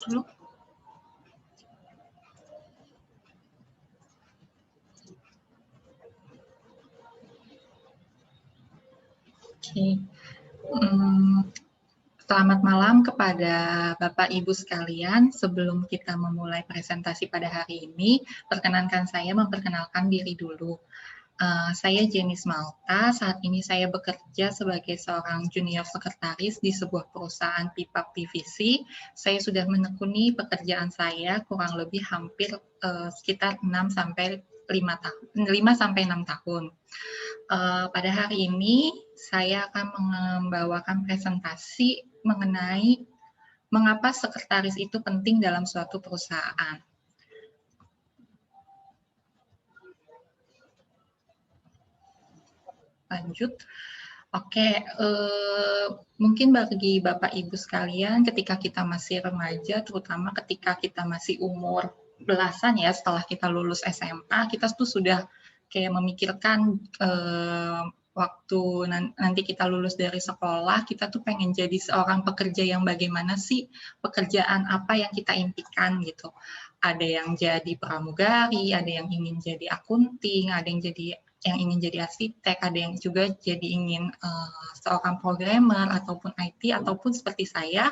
dulu. Oke. Selamat malam kepada Bapak Ibu sekalian. Sebelum kita memulai presentasi pada hari ini, perkenankan saya memperkenalkan diri dulu. Saya Jenis Malta, saat ini saya bekerja sebagai seorang junior sekretaris di sebuah perusahaan pipa PVC. Saya sudah menekuni pekerjaan saya kurang lebih hampir sekitar 5 sampai 6 tahun. Pada hari ini saya akan membawakan presentasi mengenai mengapa sekretaris itu penting dalam suatu perusahaan. Lanjut. Oke, mungkin bagi Bapak Ibu sekalian ketika kita masih remaja, terutama ketika kita masih umur belasan ya, setelah kita lulus SMA, kita tuh sudah kayak memikirkan waktu nanti kita lulus dari sekolah, kita tuh pengen jadi seorang pekerja yang bagaimana sih, pekerjaan apa yang kita impikan gitu. Ada yang jadi pramugari, ada yang ingin jadi akunting, ada yang ingin jadi arsitek, ada yang juga jadi ingin seorang programmer ataupun IT, ataupun seperti saya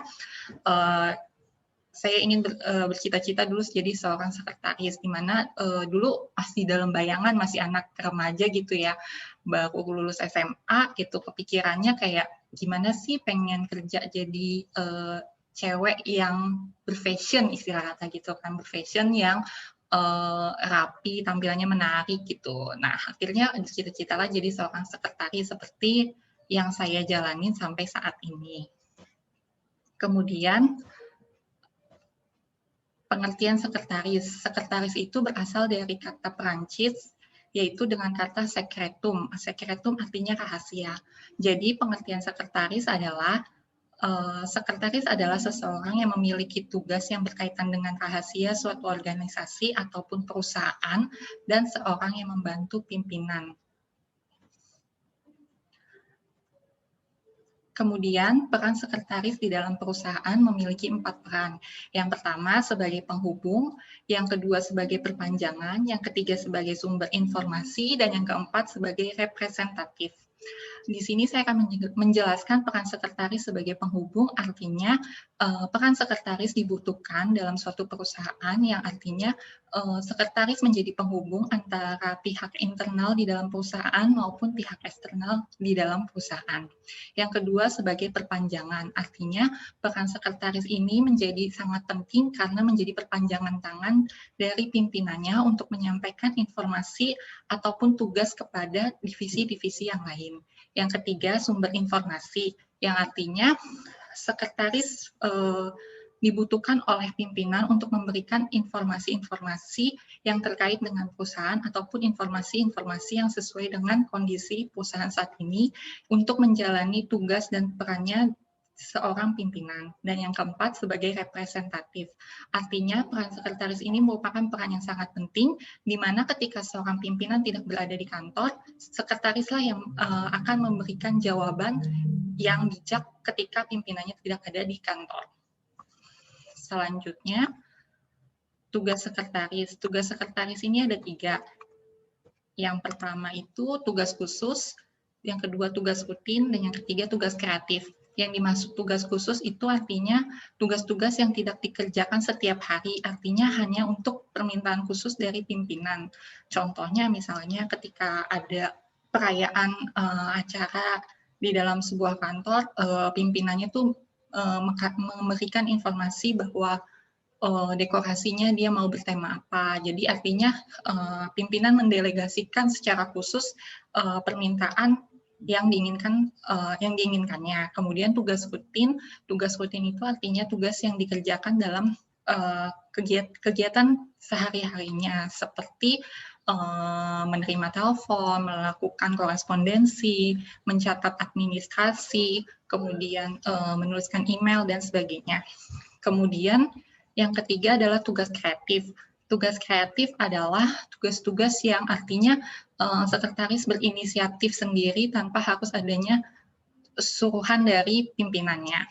ingin bercita-cita dulu jadi seorang sekretaris, di mana dulu masih dalam bayangan, masih anak remaja gitu ya, baru lulus SMA gitu, kepikirannya kayak gimana sih pengen kerja jadi cewek yang berfashion, istilah kata gitu kan, berfashion yang rapi, tampilannya menarik gitu. Nah, akhirnya cita-citalah jadi seorang sekretaris seperti yang saya jalanin sampai saat ini. Kemudian, pengertian sekretaris. Sekretaris itu berasal dari kata Perancis, yaitu dengan kata secretum. Secretum artinya rahasia. Jadi, pengertian sekretaris adalah sekretaris adalah seseorang yang memiliki tugas yang berkaitan dengan rahasia suatu organisasi ataupun perusahaan dan seorang yang membantu pimpinan. Kemudian, peran sekretaris di dalam perusahaan memiliki 4 peran. Yang pertama sebagai penghubung, yang kedua sebagai perpanjangan, yang ketiga sebagai sumber informasi, dan yang keempat sebagai representatif. Di sini saya akan menjelaskan peran sekretaris sebagai penghubung, artinya peran sekretaris dibutuhkan dalam suatu perusahaan, yang artinya sekretaris menjadi penghubung antara pihak internal di dalam perusahaan maupun pihak eksternal di dalam perusahaan. Yang kedua sebagai perpanjangan, artinya peran sekretaris ini menjadi sangat penting karena menjadi perpanjangan tangan dari pimpinannya untuk menyampaikan informasi ataupun tugas kepada divisi-divisi yang lain. Yang ketiga, sumber informasi, yang artinya sekretaris dibutuhkan oleh pimpinan untuk memberikan informasi-informasi yang terkait dengan perusahaan ataupun informasi-informasi yang sesuai dengan kondisi perusahaan saat ini untuk menjalani tugas dan perannya seorang pimpinan. Dan yang keempat sebagai representatif. Artinya peran sekretaris ini merupakan peran yang sangat penting, di mana ketika seorang pimpinan tidak berada di kantor, sekretarislah yang akan memberikan jawaban yang bijak ketika pimpinannya tidak ada di kantor. Selanjutnya, tugas sekretaris. Tugas sekretaris ini ada 3. Yang pertama itu tugas khusus, yang kedua tugas rutin, dan yang ketiga tugas kreatif. Yang dimaksud tugas khusus itu artinya tugas-tugas yang tidak dikerjakan setiap hari, artinya hanya untuk permintaan khusus dari pimpinan. Contohnya misalnya ketika ada perayaan acara di dalam sebuah kantor, pimpinannya tuh memberikan informasi bahwa dekorasinya dia mau bertema apa. Jadi artinya pimpinan mendelegasikan secara khusus permintaan yang diinginkannya. Kemudian tugas rutin itu artinya tugas yang dikerjakan dalam kegiatan sehari-harinya, seperti menerima telepon, melakukan korespondensi, mencatat administrasi, kemudian menuliskan email dan sebagainya. Kemudian yang ketiga adalah tugas kreatif. Tugas kreatif adalah tugas-tugas yang artinya sekretaris berinisiatif sendiri tanpa harus adanya suruhan dari pimpinannya.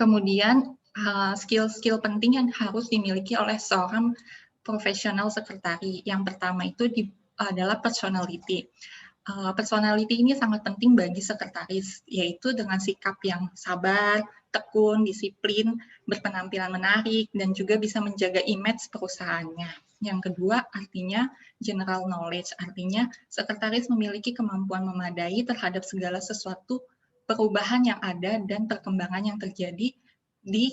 Kemudian skill-skill penting yang harus dimiliki oleh seorang profesional sekretari. Yang pertama itu adalah personality. Personality ini sangat penting bagi sekretaris, yaitu dengan sikap yang sabar, tekun, disiplin, berpenampilan menarik, dan juga bisa menjaga image perusahaannya. Yang kedua, artinya general knowledge, artinya sekretaris memiliki kemampuan memadai terhadap segala sesuatu perubahan yang ada dan perkembangan yang terjadi di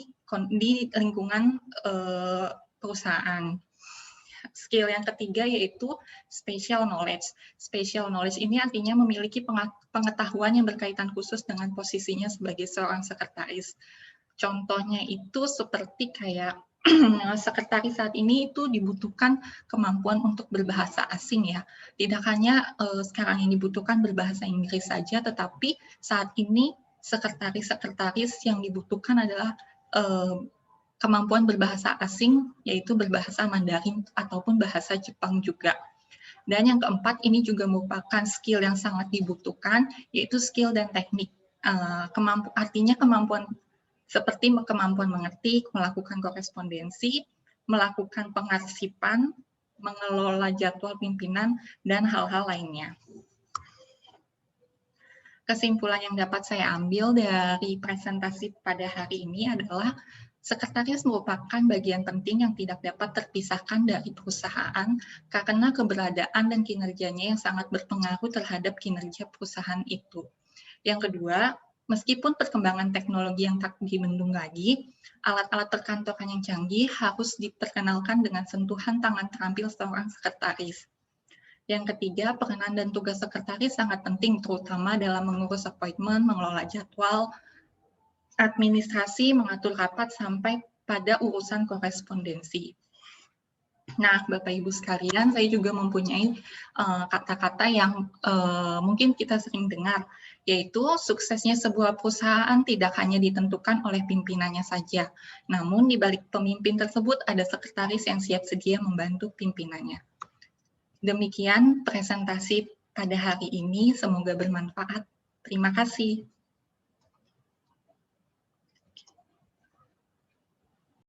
lingkungan perusahaan. Skill yang ketiga yaitu special knowledge. Special knowledge ini artinya memiliki pengetahuan yang berkaitan khusus dengan posisinya sebagai seorang sekretaris. Contohnya itu seperti kayak sekretaris saat ini itu dibutuhkan kemampuan untuk berbahasa asing ya. Tidak hanya sekarang yang dibutuhkan berbahasa Inggris saja, tetapi saat ini sekretaris-sekretaris yang dibutuhkan adalah kemampuan berbahasa asing, yaitu berbahasa Mandarin ataupun bahasa Jepang juga. Dan yang keempat, ini juga merupakan skill yang sangat dibutuhkan, yaitu skill dan teknik. Artinya kemampuan seperti kemampuan mengetik, melakukan korespondensi, melakukan pengarsipan, mengelola jadwal pimpinan, dan hal-hal lainnya. Kesimpulan yang dapat saya ambil dari presentasi pada hari ini adalah sekretaris merupakan bagian penting yang tidak dapat terpisahkan dari perusahaan karena keberadaan dan kinerjanya yang sangat berpengaruh terhadap kinerja perusahaan itu. Yang kedua, meskipun perkembangan teknologi yang tak dibendung lagi, alat-alat perkantoran yang canggih harus diperkenalkan dengan sentuhan tangan terampil seorang sekretaris. Yang ketiga, peranan dan tugas sekretaris sangat penting, terutama dalam mengurus appointment, mengelola jadwal, administrasi, mengatur rapat, sampai pada urusan korespondensi. Nah, Bapak Ibu sekalian, saya juga mempunyai kata-kata yang mungkin kita sering dengar, yaitu suksesnya sebuah perusahaan tidak hanya ditentukan oleh pimpinannya saja, namun di balik pemimpin tersebut ada sekretaris yang siap sedia membantu pimpinannya. Demikian presentasi pada hari ini, semoga bermanfaat. Terima kasih.